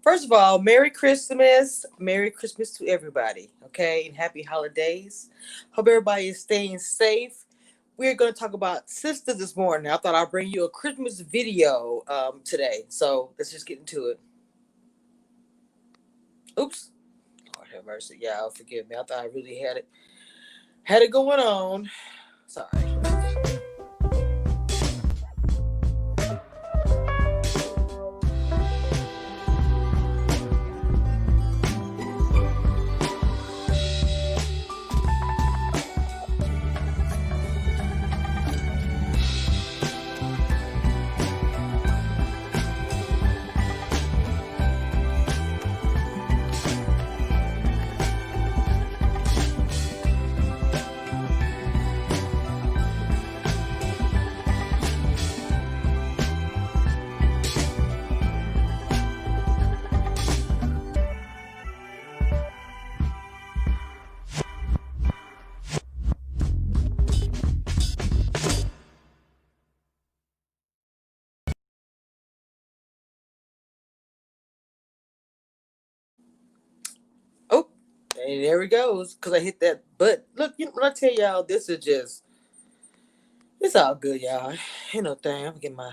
First of all, Merry Christmas. Merry Christmas to everybody. Okay, and happy holidays. Hope everybody is staying safe. We're going to talk about Sistas this morning. I thought I'd bring you a Christmas video today. So let's just get into it. Oops. Lord have mercy. Y'all forgive me. I thought I really had it going on. Sorry. Oh, and there it goes. Because I hit that. But look, when I tell y'all, it's all good, y'all. Ain't no thing. I'm going to get my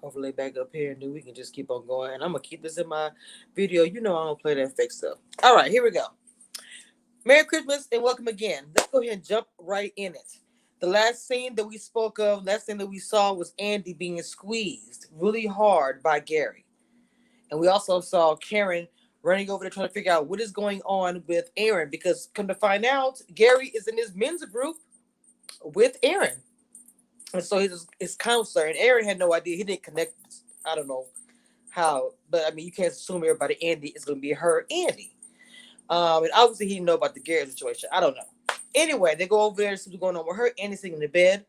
overlay back up here and then we can just keep on going. And I'm going to keep this in my video. You know I don't play that fake stuff. All right, here we go. Merry Christmas and welcome again. Let's go ahead and jump right in it. The last scene that we spoke of, last thing that we saw was Andy being squeezed really hard by Gary. And we also saw Karen running over there trying to figure out what is going on with Aaron because come to find out, Gary is in his men's group with Aaron. And so his counselor, and Aaron had no idea. He didn't connect. I don't know how, but I mean, you can't assume everybody Andy is going to be her Andy. And obviously he didn't know about the Gary situation. I don't know. Anyway, they go over there to see what's going on with her. Andy's sitting in the bed,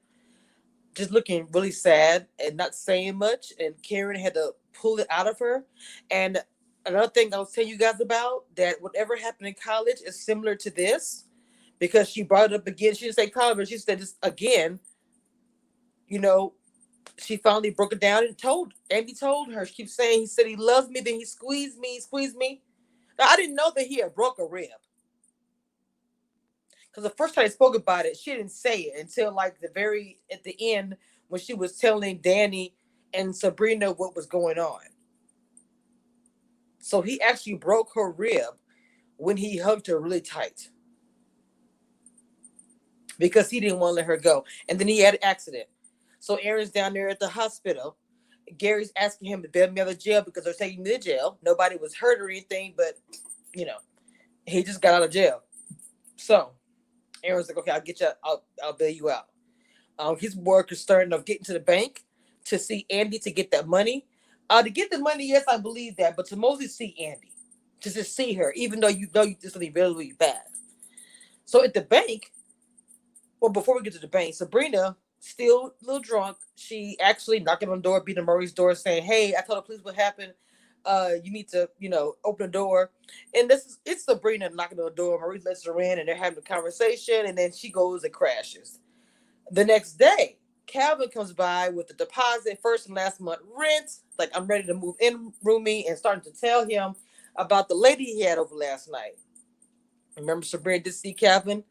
just looking really sad and not saying much. And Karen had to pull it out of her. And another thing I was telling you guys about, that whatever happened in college is similar to this, because she brought it up again. She didn't say college, but she said this again. You know, she finally broke it down and Andy told her. She keeps saying, he said he loves me, then he squeezed me. Now, I didn't know that he had broke a rib. Because the first time I spoke about it, she didn't say it until like at the end when she was telling Danny and Sabrina what was going on. So he actually broke her rib when he hugged her really tight. Because he didn't want to let her go. And then he had an accident. So Aaron's down there at the hospital. Gary's asking him to bail me out of jail because they're taking me to jail. Nobody was hurt or anything, but, he just got out of jail. So Aaron's like, okay, I'll get you. I'll bail you out. He's more concerned of getting to the bank to see Andy to get that money. To get the money, yes, I believe that, but to mostly see Andy, to just see her, even though you know you did something really, really bad. So at the bank, well, before we get to the bank, Sabrina, still a little drunk, she actually knocking on the door, beating Murray's door, saying, hey, I told the police what happened. You need to, open the door. And it's Sabrina knocking on the door. Maurice lets her in and they're having a conversation. And then she goes and crashes. The next day, Calvin comes by with the deposit, first and last month rent. Like, I'm ready to move in, roomie, and starting to tell him about the lady he had over last night. Remember, Sabrina did see Calvin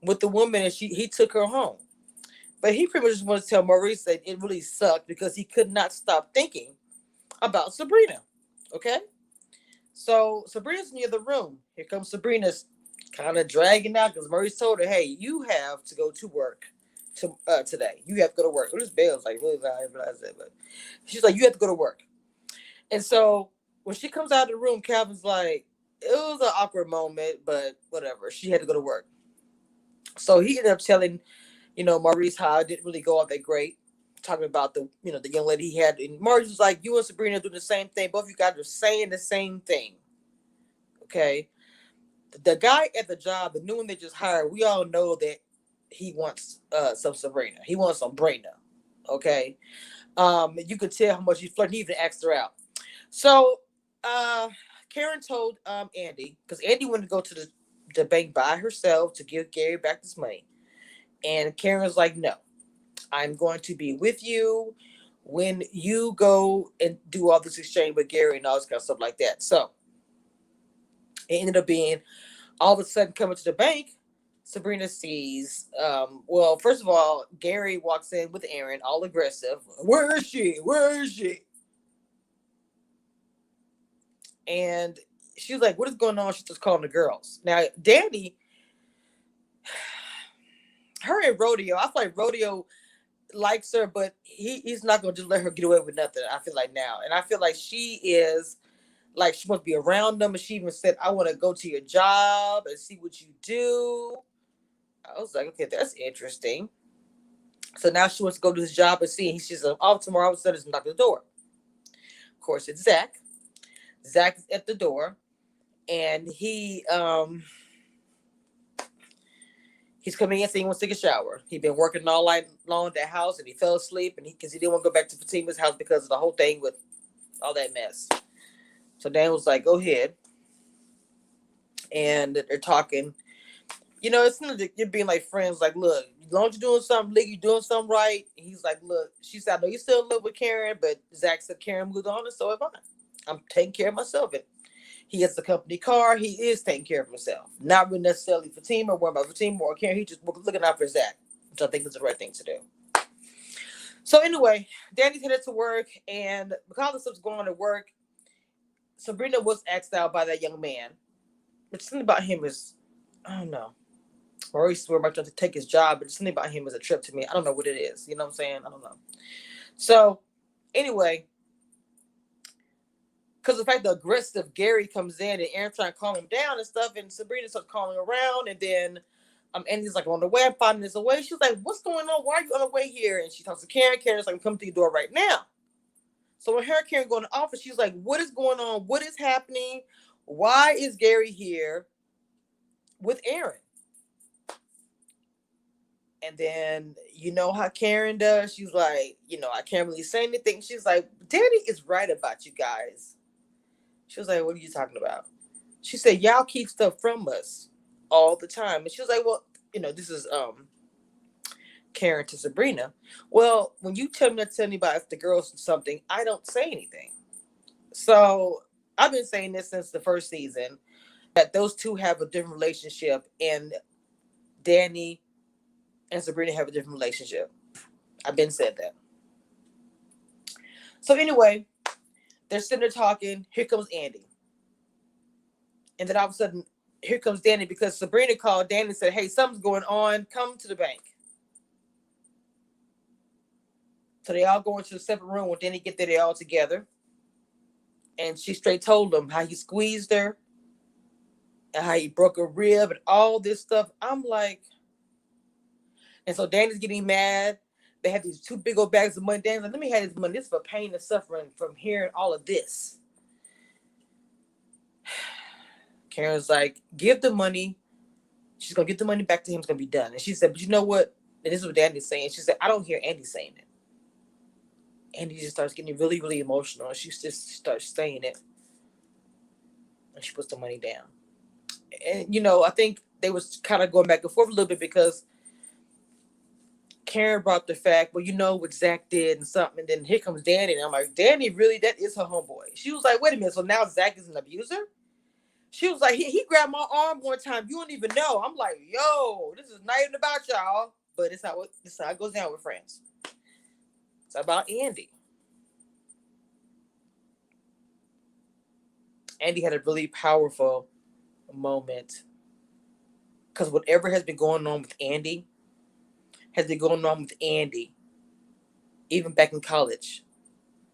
with the woman and he took her home. But he pretty much just wanted to tell Maurice that it really sucked because he could not stop thinking about Sabrina. Okay? So Sabrina's near the room. Here comes Sabrina's kind of dragging out because Maurice told her, hey, you have to go to work today. You have to go to work. Well, this bell's like really loud. I realize that, but she's like, you have to go to work. And so when she comes out of the room, Calvin's like, it was an awkward moment, but whatever. She had to go to work. So he ended up telling, Maurice how it didn't really go out that great. Talking about the young lady he had. And Maurice was like, you and Sabrina doing the same thing. Both of you guys are saying the same thing. Okay? The guy at the job, the new one they just hired, we all know that he wants some Sabrina. He wants some Brina. Okay? You could tell how much he's flirting. He even asked her out. So, Karen told Andy, because Andy wanted to go to the bank by herself to give Gary back this money. And Karen was like, no, I'm going to be with you. when you go and do all this exchange with Gary and all this kind of stuff like that. So it ended up being all of a sudden coming to the bank. Sabrina sees, well, first of all, Gary walks in with Aaron, all aggressive. Where is she? Where is she? And she was like, what is going on? She's just calling the girls. Now, Danny, her and Rodeo, I feel like Rodeo likes her, but he's not going to just let her get away with nothing, I feel like now. And I feel like she is, like, she wants to be around them. And she even said, I want to go to your job and see what you do. I was like, okay, that's interesting. So now she wants to go to his job and see. She's like, oh, tomorrow. All of a sudden, it's knocked at the door. Of course, it's Zach. Zach is at the door, and he's coming in saying he wants to take a shower. He'd been working all night long at that house, and he fell asleep, and because he didn't want to go back to Fatima's house because of the whole thing with all that mess. So Dan was like, go ahead. And they're talking. You know, it's not that you're being like friends. Like, look, as long as you're doing something, you're doing something right. And he's like, look, she said, I know you still live with Karen, but Zach said Karen moved on, and so have I. I'm taking care of myself. And he has the company car. He is taking care of himself. Not really necessarily Fatima, worrying about Fatima or Karen. He's just looking out for Zach, which I think is the right thing to do. So anyway, Danny's headed to work, and because of stuff's going on at work, Sabrina was asked out by that young man. But something about him is, I don't know. Maurice were about to take his job, but something about him is a trip to me. I don't know what it is. You know what I'm saying? I don't know. So, anyway, because the fact the aggressive Gary comes in and Aaron trying to calm him down and stuff, and Sabrina starts calling around, and then Andy's like on the way, I'm finding this away. She's like, what's going on? Why are you on the way here? And she talks to Karen. Karen's like, I'm coming to your door right now. So when her and Karen go in the office, she's like, what is going on? What is happening? Why is Gary here with Aaron? And then, you know how Karen does? She's like, you know, I can't really say anything. She's like, Daddy is right about you guys. She was like, what are you talking about? She said, y'all keep stuff from us all the time. And she was like, well, you know, this is Karen to Sabrina. Well, when you tell me not to tell anybody if the girls do something, I don't say anything. So I've been saying this since the first season, that those two have a different relationship, and Danny and Sabrina have a different relationship. I've been said that. So anyway, they're sitting there talking. Here comes Andy. And then all of a sudden, here comes Danny, because Sabrina called Danny and said, hey, something's going on. Come to the bank. So they all go into a separate room. When Danny get there, they all together. And she straight told them how he squeezed her and how he broke a rib and all this stuff. I'm like, and so Danny's getting mad. They have these two big old bags of money. Danny's like, let me have this money. This is for pain and suffering from hearing all of this. Karen's like, give the money. She's going to get the money back to him. It's going to be done. And she said, but you know what? And this is what Danny's saying. She said, I don't hear Andy saying it. Andy just starts getting really, really emotional. And she just starts saying it. And she puts the money down. And, you know, I think they was kind of going back and forth a little bit, because Karen brought the fact, well, you know what Zach did and something. And then here comes Danny. And I'm like, Danny, really? That is her homeboy. She was like, wait a minute. So now Zach is an abuser? She was like, he grabbed my arm one time. You don't even know. I'm like, yo, this is not even about y'all. But it's how it goes down with friends. It's about Andy. Andy had a really powerful moment, because whatever has been going on with Andy has been going on with Andy even back in college.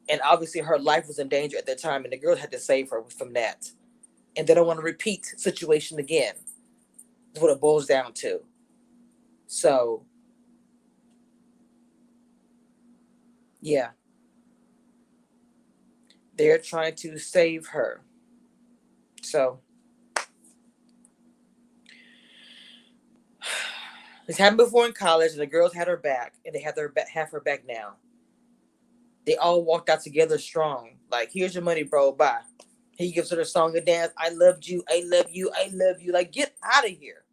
And obviously her life was in danger at that time, and the girls had to save her from that. And they don't want to repeat situation again. That's what it boils down to. So, yeah. They're trying to save her. So, this happened before in college, and the girls had her back, and they have her back now. They all walked out together strong. Like, here's your money, bro. Bye. He gives her the song and dance. I loved you. I love you. I love you. Like, get out of here.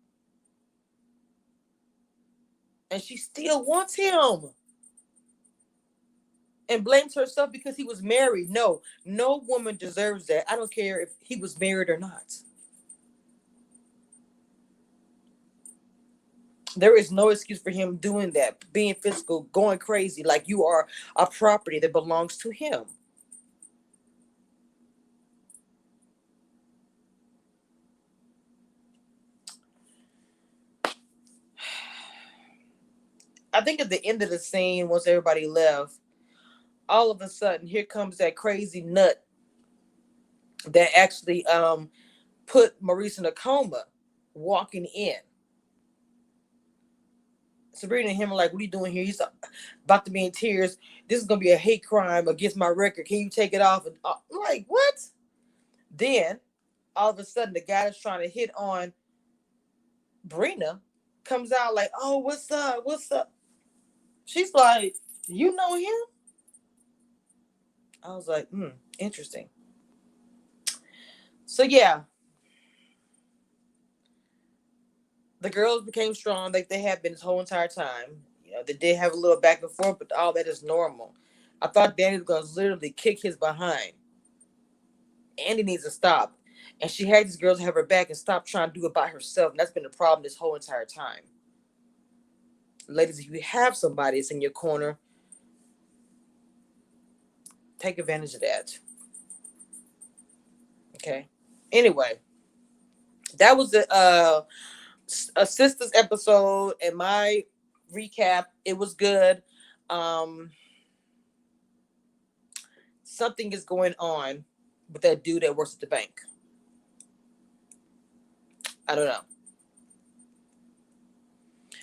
And she still wants him. and blames herself because he was married. No, no woman deserves that. I don't care if he was married or not. There is no excuse for him doing that, being physical, going crazy, like you are a property that belongs to him. I think at the end of the scene, once everybody left, all of a sudden, here comes that crazy nut that actually put Maurice in a coma, walking in. Sabrina and him are like, "What are you doing here?" He's about to be in tears. "This is gonna be a hate crime against my record. Can you take it off?" And I'm like, "What?" Then all of a sudden, the guy that's trying to hit on Brina comes out like, "Oh, what's up? What's up?" She's like, "You know him?" I was like, interesting. So yeah, the girls became strong like they have been this whole entire time. They did have a little back and forth, but all that is normal. I thought Danny was gonna literally kick his behind. Andy needs to stop. And she had these girls have her back and stop trying to do it by herself. And that's been the problem this whole entire time. Ladies, if you have somebody that's in your corner, take advantage of that. Okay. Anyway, that was a Sistas episode and my recap. It was good. Um, Something is going on with that dude that works at the bank. I don't know.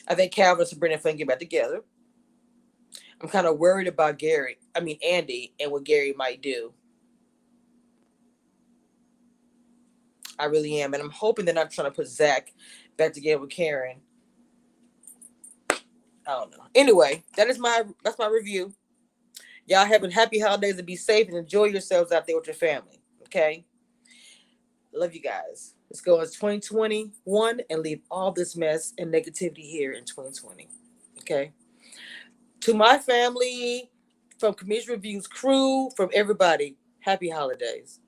I think Calvin and Sabrina finna get back together. I'm kind of worried about Andy, and what Gary might do. I really am, and I'm hoping they're not trying to put Zach back together with Karen. I don't know. Anyway, that's my review. Y'all have a happy holidays and be safe and enjoy yourselves out there with your family. Okay. Love you guys. Let's go as 2021 and leave all this mess and negativity here in 2020. Okay. To my family, from Cameshia Reviews crew, from everybody, happy holidays.